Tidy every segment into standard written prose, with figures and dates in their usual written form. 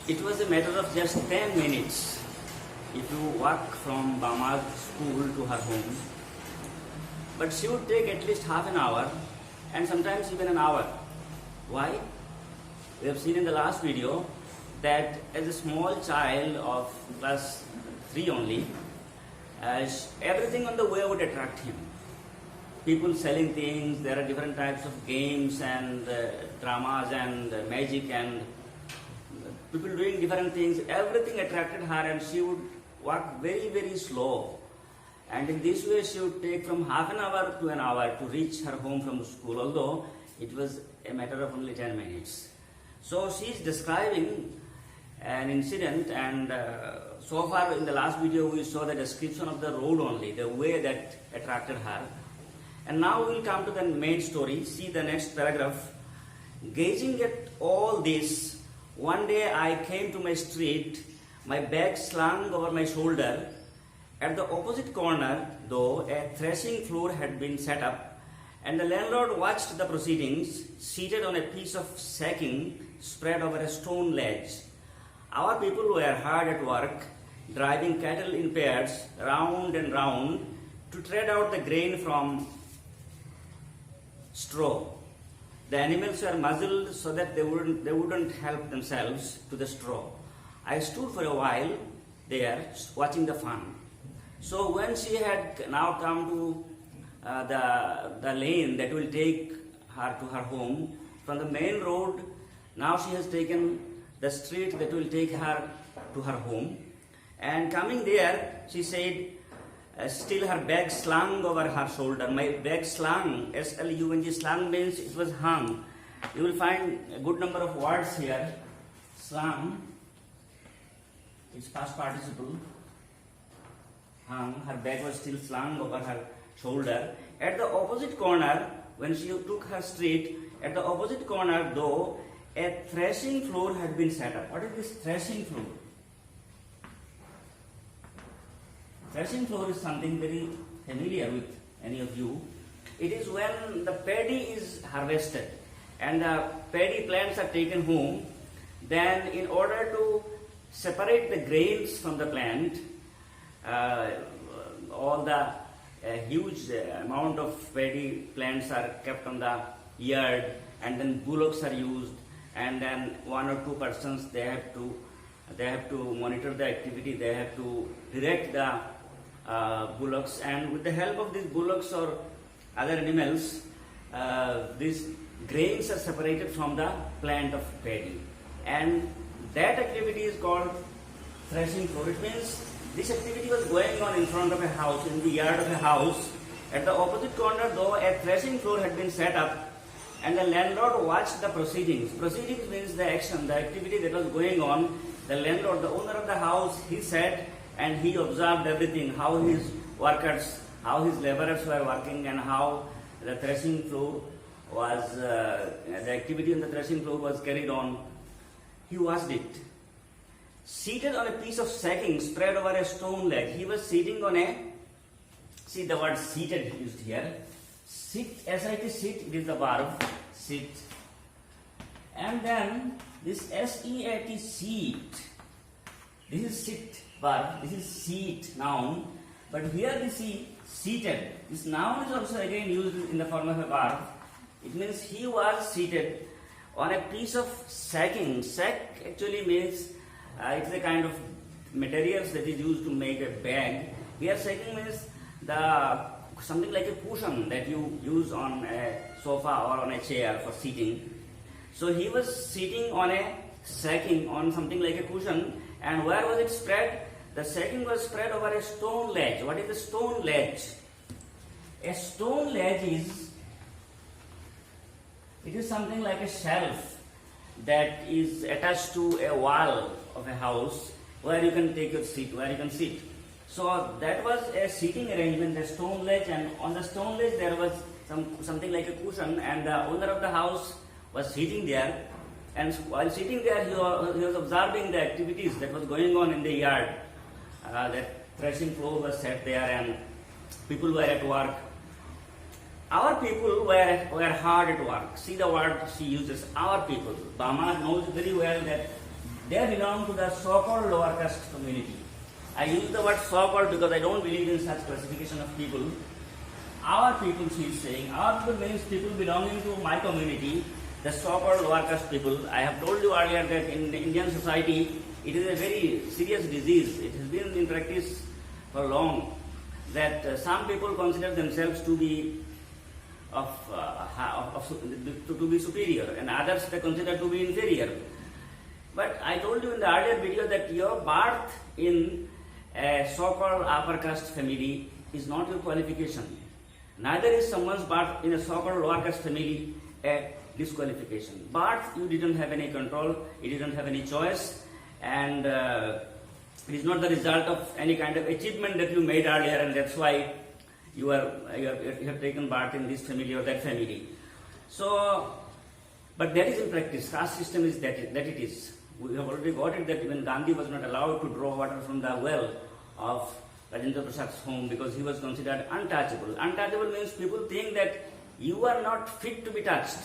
It was a matter of just 10 minutes if you walk from Bama's school to her home. But she would take at least half an hour and sometimes even an hour. Why? We have seen in the last video that as a small child of class 3 only, everything on the way would attract him. People selling things, there are different types of games and dramas and magic and people doing different things. Everything attracted her and she would walk very, very slow. And in this way she would take from half an hour to an hour to reach her home from the school, although it was a matter of only 10 minutes. So she is describing an incident, and so far in the last video we saw the description of the road only, the way that attracted her. And now we will come to the main story. See the next paragraph. Gazing at all this, one day I came to my street, my bag slung over my shoulder. At the opposite corner, though, a threshing floor had been set up, and the landlord watched the proceedings, seated on a piece of sacking spread over a stone ledge. Our people were hard at work, driving cattle in pairs round and round to tread out the grain from straw. The animals were muzzled so that they wouldn't help themselves to the straw. I stood for a while there watching the fun. So when she had now come to the lane that will take her to her home, from the main road, now she has taken the street that will take her to her home. And coming there, she said, still her bag slung over her shoulder. My bag slung, S-L-U-N-G, slung means it was hung. You will find a good number of words here. Slung, it's past participle. Hung, her bag was still slung over her shoulder. At the opposite corner, when she took her street, at the opposite corner though, a threshing floor had been set up. What is this threshing floor? Threshing floor is something very familiar with any of you. It is when the paddy is harvested and the paddy plants are taken home, then in order to separate the grains from the plant, all the huge amount of paddy plants are kept on the yard, and then bullocks are used, and then one or two persons they have to monitor the activity, they have to direct the bullocks, and with the help of these bullocks or other animals, these grains are separated from the plant of paddy, and that activity is called threshing floor. It means this activity was going on in front of a house, in the yard of a house. At the opposite corner though, a threshing floor had been set up, and the landlord watched the proceedings. Proceedings means the action, the activity that was going on. The landlord, the owner of the house, he sat and he observed everything, how his workers, how his laborers were working, and how the threshing floor was, the activity on the threshing floor was carried on. He watched it. Seated on a piece of sacking spread over a stone ledge. He was sitting on a, see the word seated used here. Sit, S-I-T, sit, it is the verb, sit. And then this S-E-A-T, seat. This is sit, verb, this is seat, noun. But here we see seated. This noun is also again used in the form of a verb. It means he was seated on a piece of sacking. Sack actually means it's a kind of materials that is used to make a bag. Here sacking means something like a cushion that you use on a sofa or on a chair for seating. So he was sitting on a sacking, on something like a cushion, and where was it spread? The sacking was spread over a stone ledge. What is a stone ledge? A stone ledge is something like a shelf that is attached to a wall of a house where you can take your seat, where you can sit. So that was a seating arrangement, a stone ledge, and on the stone ledge there was something like a cushion, and the owner of the house was sitting there, and while sitting there he was observing the activities that was going on in the yard. That threshing floor was set there and people were at work. Our people were hard at work. See the word she uses, our people. Bama knows very well that they belong to the so-called lower caste community. I use the word so-called because I don't believe in such classification of people. Our people, she is saying, our people means people belonging to my community, the so-called lower caste people. I have told you earlier that in the Indian society, it is a very serious disease. It has been in practice for long, that some people consider themselves to be to be superior, and others they consider to be inferior. But I told you in the earlier video that your birth in a so-called upper caste family is not your qualification. Neither is someone's birth in a so-called lower caste family a disqualification. Birth, you didn't have any control, you didn't have any choice, and it is not the result of any kind of achievement that you made earlier, and that's why you have taken birth in this family or that family. So, but that is in practice. Caste system is that it is. We have already got it that even Gandhi was not allowed to draw water from the well of Rajendra Prasad's home because he was considered untouchable. Untouchable means people think that you are not fit to be touched.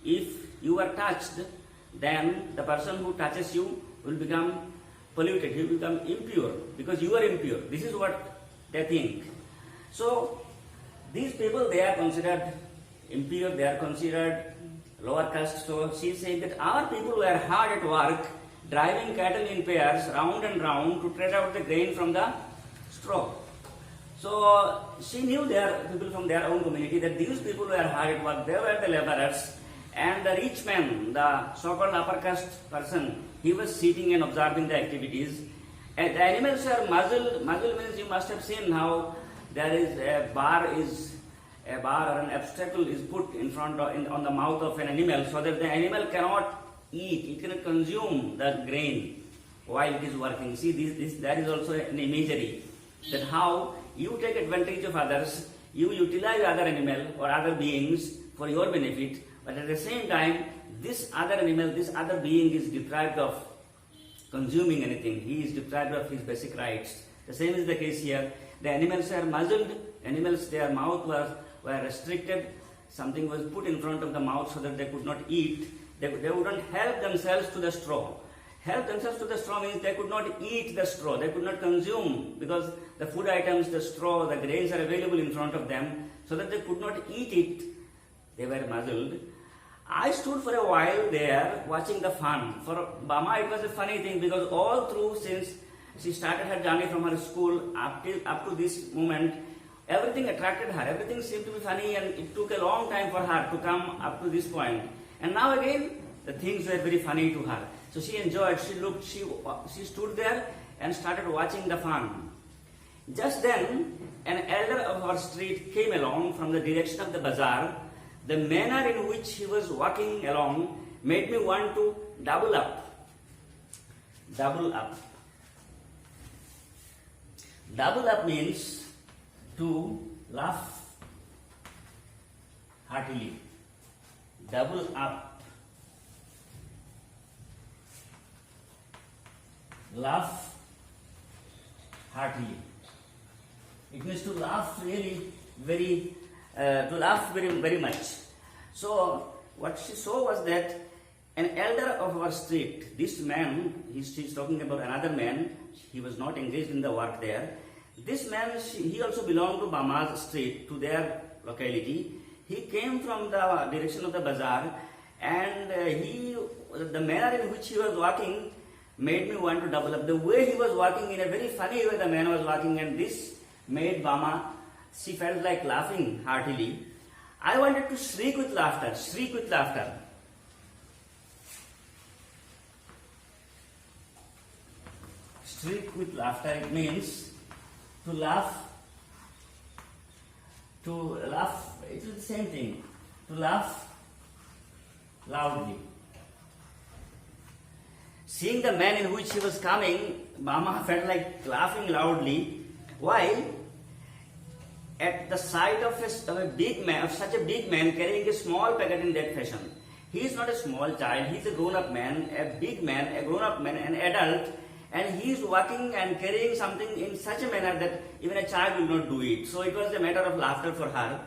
If you are touched, then the person who touches you will become polluted, he will become impure because you are impure. This is what they think. So, these people, they are considered impure, they are considered lower caste. So, she is saying that our people were hard at work, driving cattle in pairs round and round to tread out the grain from the straw. So, she knew their people from their own community that these people were hard at work, they were the laborers, and the rich man, the so-called upper caste person, he was sitting and observing the activities. And the animals are muzzled. Muzzle means you must have seen how there is a bar or an obstacle is put in front of, on the mouth of an animal so that the animal cannot eat, it cannot consume the grain while it is working. See, that is also an imagery that how you take advantage of others, you utilize other animal or other beings for your benefit, but at the same time, this other animal, this other being is deprived of consuming anything. He is deprived of his basic rights. The same is the case here. The animals are muzzled, animals, their mouth were restricted, something was put in front of the mouth so that they could not eat. They wouldn't help themselves to the straw. Help themselves to the straw means they could not eat the straw, they could not consume because the food items, the straw, the grains are available in front of them so that they could not eat it. They were muzzled. I stood for a while there watching the fun. For Bama it was a funny thing because all through since she started her journey from her school up to this moment, everything attracted her, everything seemed to be funny, and it took a long time for her to come up to this point. And now again, the things were very funny to her. So she enjoyed, she looked, she stood there and started watching the fun. Just then, an elder of our street came along from the direction of the bazaar. The manner in which he was walking along made me want to double up. Double up. Double up means to laugh heartily. Double up. Laugh heartily. It means to laugh really very much. So what she saw was that an elder of our street, this man, she's talking about another man, he was not engaged in the work there. This man, he also belonged to Bama's street, to their locality. He came from the direction of the bazaar, and the manner in which he was walking made me want to double up. The way he was walking, in a very funny way the man was walking, and this made Bama, she felt like laughing heartily. I wanted to shriek with laughter, shriek with laughter. Shriek with laughter, it means to laugh, it is the same thing, to laugh loudly. Seeing the man in which he was coming, Bama felt like laughing loudly. Why? At the sight of such a big man carrying a small packet in that fashion. He is not a small child, he is a grown-up man, a grown-up man, an adult, and he is walking and carrying something in such a manner that even a child will not do it. So it was a matter of laughter for her.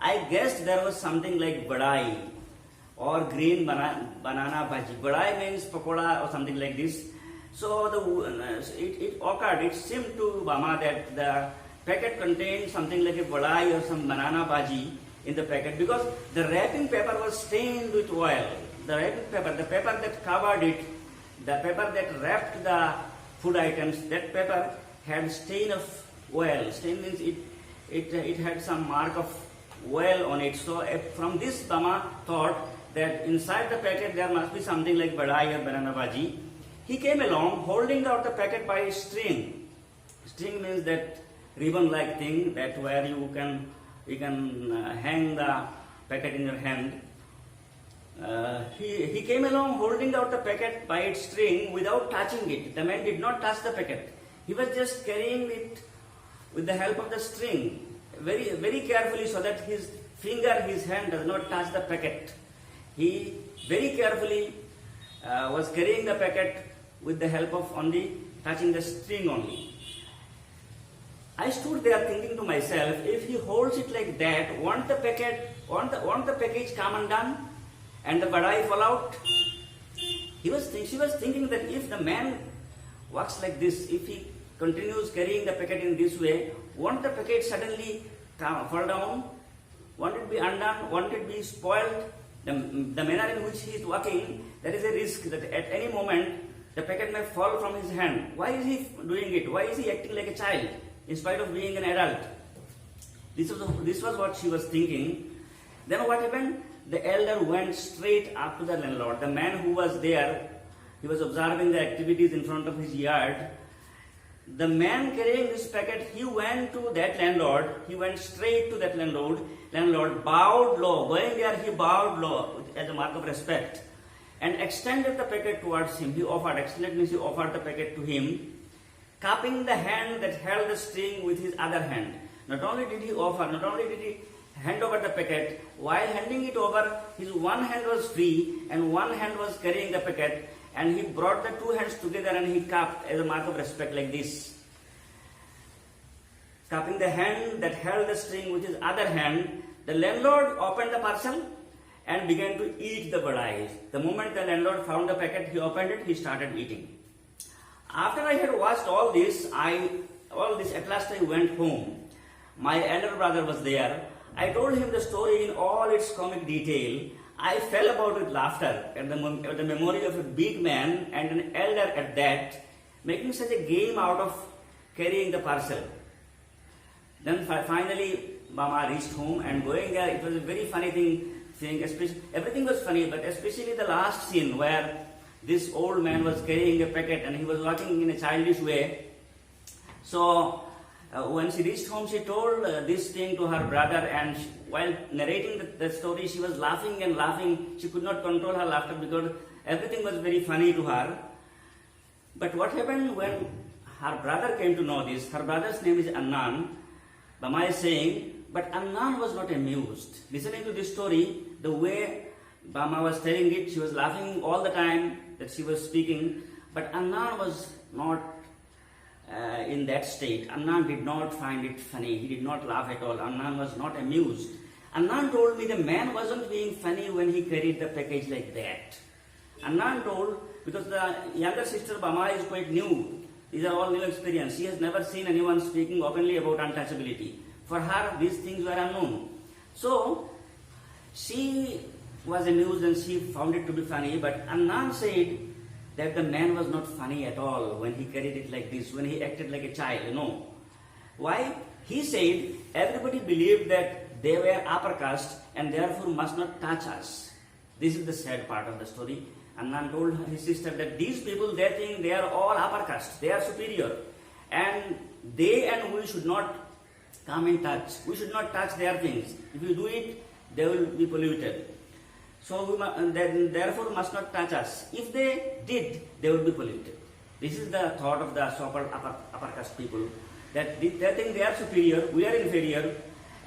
I guessed there was something like badai. or green banana bhaji. Badai means pakoda or something like this. So it occurred, it seemed to Bama that the packet contained something like a badai or some banana bhaji in the packet, because the wrapping paper was stained with oil. The wrapping paper, the paper that covered it, the paper that wrapped the food items, that paper had stain of oil. Stain means it had some mark of oil on it. So from this Bama thought that inside the packet there must be something like badai or banana bhaji. He came along holding out the packet by a string. String means that ribbon-like thing that where you can hang the packet in your hand. He came along holding out the packet by its string without touching it. The man did not touch the packet. He was just carrying it with the help of the string, very, very carefully, so that his hand does not touch the packet. He very carefully was carrying the packet with the help of only touching the string only. I stood there thinking to myself, if he holds it like that, won't the package come undone and the badai fall out? She was thinking that if the man works like this, if he continues carrying the packet in this way, won't the packet suddenly fall down? Won't it be undone? Won't it be spoiled? The manner in which he is working, there is a risk that at any moment the packet may fall from his hand. Why is he doing it? Why is he acting like a child in spite of being an adult? This was what she was thinking. Then what happened? The elder went straight up to the landlord. The man who was there, he was observing the activities in front of his yard. The man carrying this packet, he went to that landlord. He went straight to that landlord. Landlord bowed low. Going there, he bowed low as a mark of respect and extended the packet towards him. He offered the packet to him, cupping the hand that held the string with his other hand. Not only did he hand over the packet, while handing it over, his one hand was free and one hand was carrying the packet, and he brought the two hands together and he cupped as a mark of respect like this. Cupping the hand that held the string with his other hand, the landlord opened the parcel and began to eat the badai. The moment the landlord found the packet, he opened it, he started eating. After I had watched all this, at last I went home. My elder brother was there. I told him the story in all its comic detail. I fell about with laughter at the memory of a big man and an elder at that, making such a game out of carrying the parcel. Then finally, Bama reached home, and going there, it was a very funny thing. Everything was funny, but especially the last scene where this old man was carrying a packet and he was walking in a childish way. So when she reached home, she told this thing to her brother, and while narrating the story, she was laughing and laughing. She could not control her laughter because everything was very funny to her. But what happened when her brother came to know this? Her brother's name is Annan. Bama is saying, but Annan was not amused. Listening to this story, the way Bama was telling it, she was laughing all the time that she was speaking, but Annan was not in that state. Annan did not find it funny. He did not laugh at all. Annan was not amused. Annan told me the man wasn't being funny when he carried the package like that. Annan told, because the younger sister Bama is quite new. These are all new experience. She has never seen anyone speaking openly about untouchability. For her, these things were unknown. So, she was amused and she found it to be funny, but Annan said that the man was not funny at all when he carried it like this, when he acted like a child, Why? He said everybody believed that they were upper caste and therefore must not touch us. This is the sad part of the story. Annan told his sister that these people, they think they are all upper caste, they are superior, and they and we should not come in touch. We should not touch their things. If we do it, they will be polluted. So we therefore must not touch us. If they did, they would be polluted. This is the thought of the so-called upper caste people, that they think they are superior, we are inferior,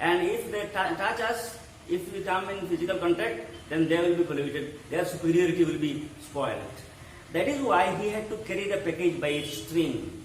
and if they touch us, if we come in physical contact, then they will be polluted. Their superiority will be spoiled. That is why he had to carry the package by its string.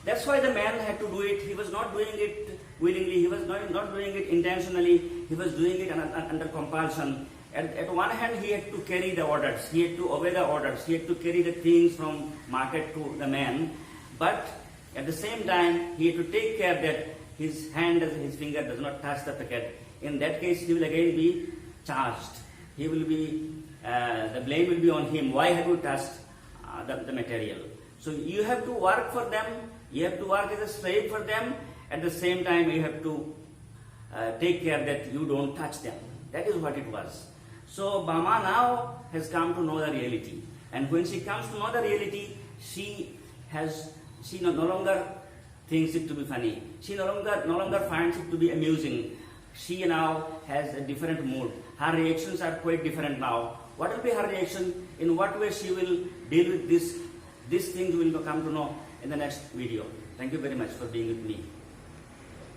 That's why the man had to do it. He was not doing it willingly. He was not doing it intentionally. He was doing it under compulsion. At one hand, he had to carry the orders, he had to obey the orders, he had to carry the things from market to the man, but at the same time, he had to take care that his hand, his finger does not touch the packet. In that case, he will again be charged. He will be, the blame will be on him. Why have you touched the material? So you have to work for them, you have to work as a slave for them, at the same time you have to take care that you don't touch them. That is what it was. So Bama now has come to know the reality. And when she comes to know the reality, she no longer thinks it to be funny. She no longer finds it to be amusing. She now has a different mood. Her reactions are quite different now. What will be her reaction? In what way she will deal with this? These things we will come to know in the next video. Thank you very much for being with me.